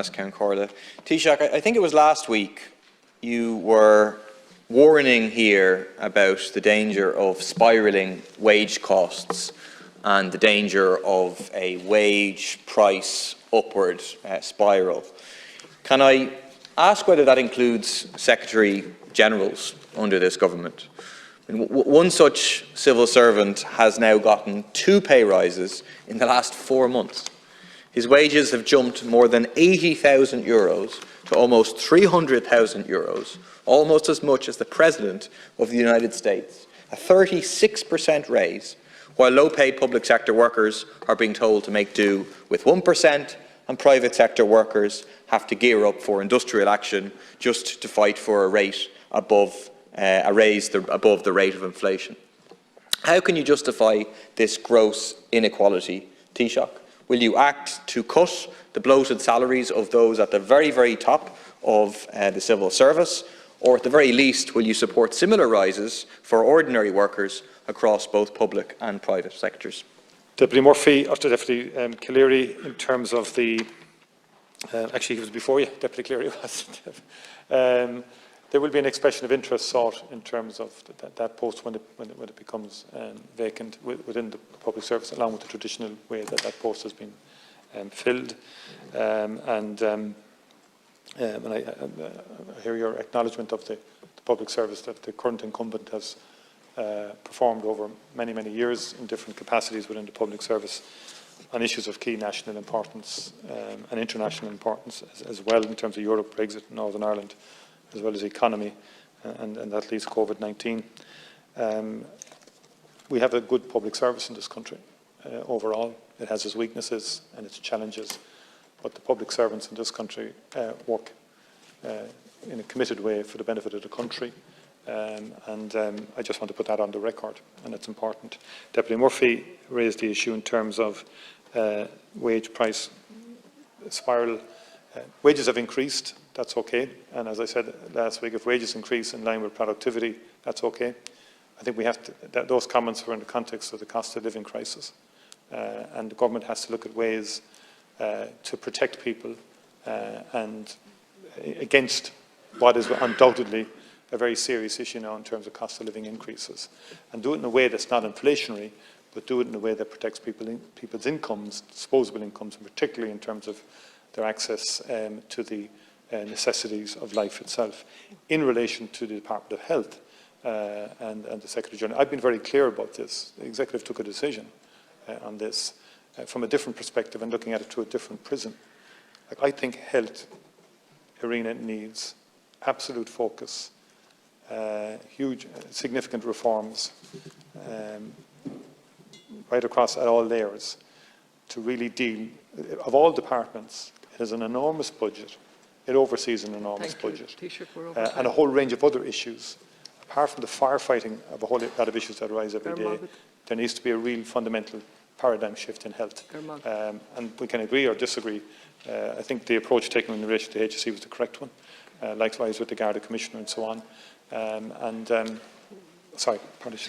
Count Corla. Taoiseach, I think it was last week you were warning here about the danger of spiralling wage costs and the danger of a wage price upward spiral. Can I ask whether that includes Secretary-Generals under this government? One such civil servant has now gotten 2 pay rises in the last 4 months. His wages have jumped more than €80,000 to almost €300,000, almost as much as the President of the United States, a 36% raise, while low-paid public sector workers are being told to make do with 1%, and private sector workers have to gear up for industrial action just to fight for a rate above above the rate of inflation. How can you justify this gross inequality, Taoiseach? Will you act to cut the bloated salaries of those at the very, very top of the civil service, or at the very least, will you support similar rises for ordinary workers across both public and private sectors? Deputy Murphy, after Deputy Cleary, in terms of the actually, he was before you, Deputy Cleary was. There will be an expression of interest sought in terms of that post when it becomes vacant within the public service, along with the traditional way that post has been filled. I hear your acknowledgement of the public service that the current incumbent has performed over many, many years in different capacities within the public service on issues of key national importance and international importance as well, in terms of Europe, Brexit, Northern Ireland, as well as the economy, and that leads COVID-19. We have a good public service in this country overall. It has its weaknesses and its challenges, but the public servants in this country work in a committed way for the benefit of the country, I just want to put that on the record, and it's important. Deputy Murphy raised the issue in terms of wage price spiral. Wages have increased, that's okay, and as I said last week, if wages increase in line with productivity, that's okay. I think we have to, those comments were in the context of the cost of living crisis, and the government has to look at ways to protect people and against what is undoubtedly a very serious issue now in terms of cost of living increases, and do it in a way that's not inflationary, but do it in a way that protects people's incomes, disposable incomes, and particularly in terms of their access to the necessities of life itself. In relation to the Department of Health and the Secretary-General, I've been very clear about this. The Executive took a decision on this from a different perspective and looking at it through a different prism. I think health arena needs absolute focus, huge, significant reforms right across at all layers to really deal, of all departments. It has an enormous budget. It oversees an enormous budget. And a whole range of other issues. Apart from the firefighting of a whole lot of issues that arise every day, there needs to be a real fundamental paradigm shift in health. And we can agree or disagree. I think the approach taken in relation to HSE was the correct one. Likewise with the Garda Commissioner and so on. Sorry, pardon.